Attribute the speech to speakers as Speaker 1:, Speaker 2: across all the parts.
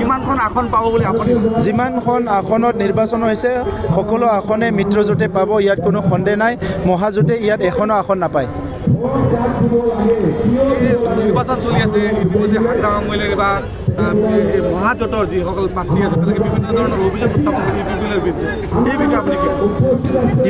Speaker 1: কিমানখন আসন পাব বুলি আপুনি
Speaker 2: যিমানখন আসনত নিৰ্বাচন হৈছে সকলো আসনে মিত্ৰজোঁটে পাব, ইয়াত কোনো সন্দেহ নাই। মহাজোঁটে ইয়াত এখনো আসন নাপায়।
Speaker 1: নিৰ্বাচন চলি আছে, ইতিমধ্যে হাগ্ৰামা মহিলাৰ বা মহাজোঁটৰ যিসকল প্ৰাৰ্থী আছে তেওঁলোকে বিভিন্ন ধৰণৰ অভিযোগ উত্থাপন কৰি ইউপিপিএলৰ বিৰুদ্ধে, এই বিষয়ে আপুনি কি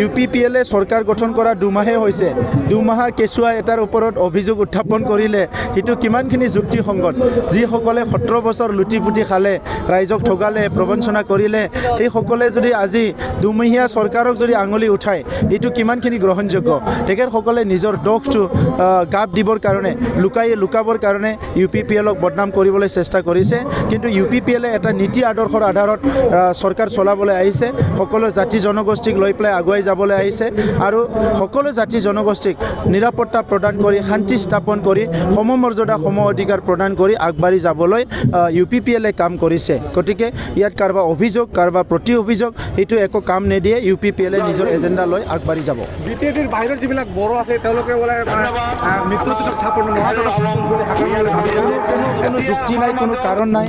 Speaker 2: ইউপিপিএলে চৰকাৰ গঠন কৰা দুমাহে হৈছে, দুমাহা কেঁচুৱা এটাৰ ওপৰত অভিযোগ উত্থাপন কৰিলে সেইটো কিমানখিনি যুক্তিসংগত? যিসকলে 17 বছৰ লুটি পুটি খালে, ৰাইজক ঠগালে, প্ৰবঞ্চনা কৰিলে, সেইসকলে যদি আজি দুমহীয়া চৰকাৰক যদি আঙুলি উঠায় এইটো কিমানখিনি গ্ৰহণযোগ্য? তেখেতসকলে নিজৰ দোষটো গাপ দিবৰ কাৰণে লুকাবৰ কাৰণে ইউপিপিএলক বদনাম কৰিবলৈ চেষ্টা কৰিছে। কিন্তু ইউপিপিএলে এটা নীতি আদৰ্শৰ আধাৰত চৰকাৰ চলাবলৈ আহিছে, সকলো জাতি জনগোষ্ঠীক লৈ পেলাই আগুৱাই যাবলৈ আহিছে আৰু সকলো জাতি জনগোষ্ঠীক নিৰাপত্তা প্ৰদান কৰি, শান্তি স্থাপন কৰি, সমমৰ্যাদা সম অধিকাৰ প্ৰদান কৰি আগবাঢ়ি যাবলৈ ইউপিপিএলে কাম কৰিছে। গতিকে ইয়াত কাৰোবাৰ অভিযোগ, কাৰোবাৰ প্ৰতি অভিযোগ এইটো একো কাম নিদিয়ে। ইউপিপিএলে নিজৰ এজেণ্ডা লৈ আগবাঢ়ি যাব।
Speaker 1: বিটিএডিৰ বাহিৰত যিবিলাক বড়ো আছে তেওঁলোকে বোলে মিত্ৰজোঁটক চাপোৰ্ট, মহাজোঁটক চাপোৰ্ট বুলি
Speaker 2: কোনো যুক্তি নাই, কোনো কাৰণ নাই।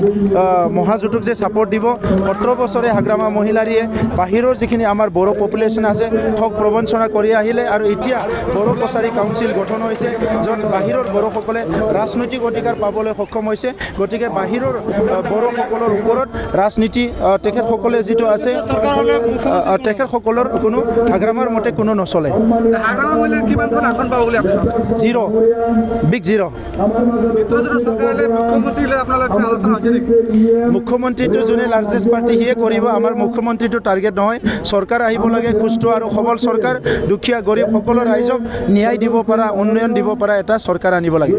Speaker 2: মহাজোঁটক যে ছাপৰ্ট দিব, 17 বছৰে হাগ্ৰামা মহিলাৰীয়ে বাহিৰৰ যিখিনি আমাৰ বড়ো পপুলেশ্যন আছে ঠগ প্ৰবঞ্চনা কৰি আহিলে আৰু এতিয়া বড়ো কছাৰী কাউন্সিল গঠন হৈছে, য'ত বাহিৰৰ বড়োসকলে ৰাজনৈতিক অধিকাৰ পাবলৈ সক্ষম হৈছে। গতিকে বাহিৰৰ বড়োসকলৰ ওপৰত ৰাজনীতি তেখেতসকলে যিটো আছে তেখেতসকলৰ কোনো হাগ্ৰামাৰ মতে কোনো নচলে।
Speaker 1: হাগ্ৰামা মহিলাৰ কিমানখন আসন পাব বুলি আপুনি
Speaker 2: জিৰ', বিগ জিৰ'।
Speaker 1: মিত্ৰজোঁটৰ চৰকাৰলৈ মুখ্যমন্ত্ৰীলৈ আপোনালোকে আলোচনা হৈছে নেকি?
Speaker 2: মুখ্যমন্ত্ৰীটো যোনে লাৰ্জেষ্ট পাৰ্টি সিয়ে কৰিব। আমাৰ মুখ্যমন্ত্ৰীটো টাৰ্গেট নহয়। চৰকাৰ আহিব লাগে সুস্থ আৰু সবল চৰকাৰ, দুখীয়া গৰীব সকলো ৰাইজক ন্যায় দিব পৰা, উন্নয়ন দিব পৰা এটা চৰকাৰ আনিব লাগে।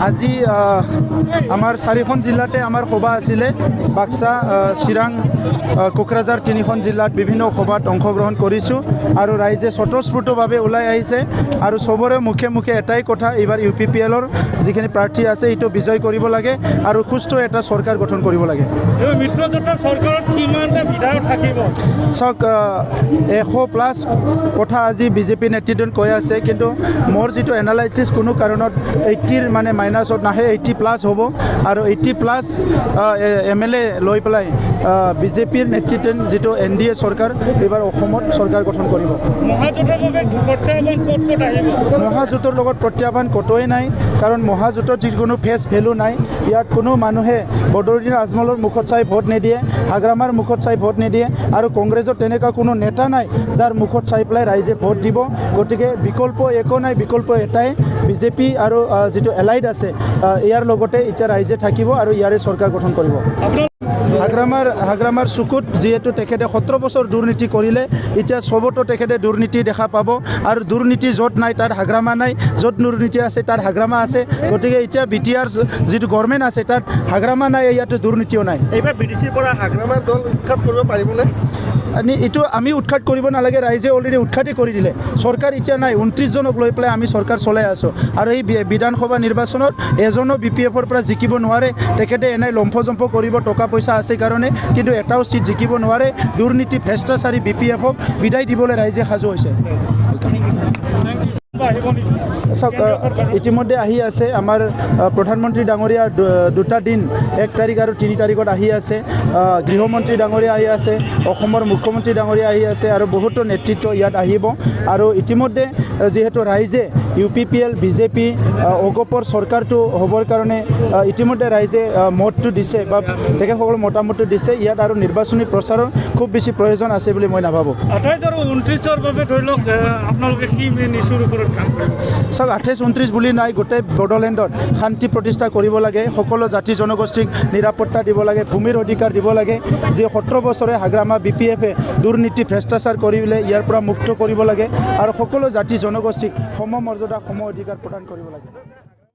Speaker 2: আজি আমাৰ 4খন জিলাতে আমাৰ সভা আছিলে। বাক্সা, চিৰাং, কোকৰাঝাৰ 3খন জিলাত বিভিন্ন সভাত অংশগ্ৰহণ কৰিছোঁ আৰু ৰাইজে স্বতঃস্ফূৰ্তভাৱে ওলাই আহিছে আৰু চবৰে মুখে মুখে এটাই কথা, এইবাৰ ইউপিপিএলৰ যিখিনি প্ৰাৰ্থী আছে এইটো বিজয় কৰিব লাগে আৰু সুস্থ এটা চৰকাৰ গঠন কৰিব লাগে।
Speaker 1: মিত্ৰজোঁটৰ চৰকাৰত কিমানটা বিধায়ক থাকিব?
Speaker 2: চাওক, 100+ কথা আজি বিজেপি নেতৃত্বত কৈ আছে, কিন্তু মোৰ যিটো এনালাইচিছ কোনো কাৰণত 80ৰ মানে মাইনাছত নাহে, 80+ হ'ব আৰু 80+ MLA লৈ পেলাই বিজেপিৰ নেতৃত্বত যিটো NDA চৰকাৰ এইবাৰ অসমত চৰকাৰ গঠন কৰিব। মহাজোঁটৰ লগত প্ৰত্যাহ্বান ক'তোৱে নাই, কাৰণ মহাজোঁটত যিকোনো ফেচ ভেলু নাই। ইয়াত কোনো মানুহে বদৰুদ্দিন আজমলৰ মুখত চাই ভোট নিদিয়ে, হাগ্ৰামাৰ মুখত চাই ভোট নিদিয়ে আৰু কংগ্ৰেছৰ তেনেকুৱা কোনো নেতা নাই যাৰ মুখত চাই পেলাই ৰাইজে ভোট দিব। গতিকে বিকল্প একো নাই, বিকল্প এটাই বিজেপি আৰু যিটো এলাইড আছে ইয়াৰ লগতে এতিয়া ৰাইজে থাকিব আৰু ইয়াৰে চৰকাৰ গঠন কৰিব। হাগ্ৰামাৰ চকুত যিহেতু তেখেতে 17 বছৰ দুৰ্নীতি কৰিলে, এতিয়া চবতো তেখেতে দুৰ্নীতি দেখা পাব আৰু দুৰ্নীতি য'ত নাই তাত হাগ্ৰামা নাই, য'ত দুৰ্নীতি আছে তাত হাগ্ৰামা আছে। গতিকে এতিয়া BTR যিটো গভৰ্ণমেণ্ট আছে তাত হাগ্ৰামা নাই, ইয়াতে দুৰ্নীতিও নাই।
Speaker 1: এইবাৰ BDCৰ পৰা হাগ্ৰামাৰ দল উৎখাত কৰিব পাৰিবনে?
Speaker 2: এইটো আমি উৎখাত কৰিব নালাগে, ৰাইজে অলৰেডি উৎখাতেই কৰি দিলে। চৰকাৰ এতিয়া নাই, 29 জনক লৈ পেলাই আমি চৰকাৰ চলাই আছোঁ আৰু এই বিধানসভা নিৰ্বাচনত এজনো BPFৰ পৰা জিকিব নোৱাৰে। তেখেতে এনেই লম্ফজম্ফ কৰিব, টকা পইচা আছে কাৰণে, কিন্তু এটাও চিট জিকিব নোৱাৰে। দুৰ্নীতি ভ্ৰষ্টাচাৰী BPFক বিদায় দিবলৈ ৰাইজে সাজু হৈছে। চাওক, ইতিমধ্যে আহি আছে আমাৰ প্ৰধানমন্ত্ৰী ডাঙৰীয়া 2টা দিন, 1 তাৰিখ আৰু 3 তাৰিখত আহি আছে। গৃহমন্ত্ৰী ডাঙৰীয়া আহি আছে, অসমৰ মুখ্যমন্ত্ৰী ডাঙৰীয়া আহি আছে আৰু বহুতো নেতৃত্ব ইয়াত আহিব। আৰু ইতিমধ্যে যিহেতু ৰাইজে ইউপিপিএল বিজেপি অগপৰ চৰকাৰটো হ'বৰ কাৰণে ইতিমধ্যে ৰাইজে মতটো দিছে বা তেখেতসকলৰ মতামতটো দিছে। ইয়াত আৰু নিৰ্বাচনী প্ৰচাৰৰ খুব বেছি প্ৰয়োজন আছে বুলি মই নাভাবোঁ।
Speaker 1: 28 আৰু 29ৰ বাবে ধৰি লওক আপোনালোকে কি নিশ্চয় ওপৰত কাম কৰিব?
Speaker 2: চাওক, 28-29 বুলি নাই, গোটেই বড়োলেণ্ডত শান্তি প্ৰতিষ্ঠা কৰিব লাগে, সকলো জাতি জনগোষ্ঠীক নিৰাপত্তা দিব লাগে, ভূমিৰ অধিকাৰ দিব লাগে। যি 17 বছৰে হাগ্ৰামা BPFে দুৰ্নীতি ভ্ৰষ্টাচাৰ কৰিলে ইয়াৰ পৰা মুক্ত কৰিব লাগে আৰু সকলো জাতি জনগোষ্ঠীক সমমৰ্যাদা সম অধিকাৰ প্ৰদান কৰিব লাগে।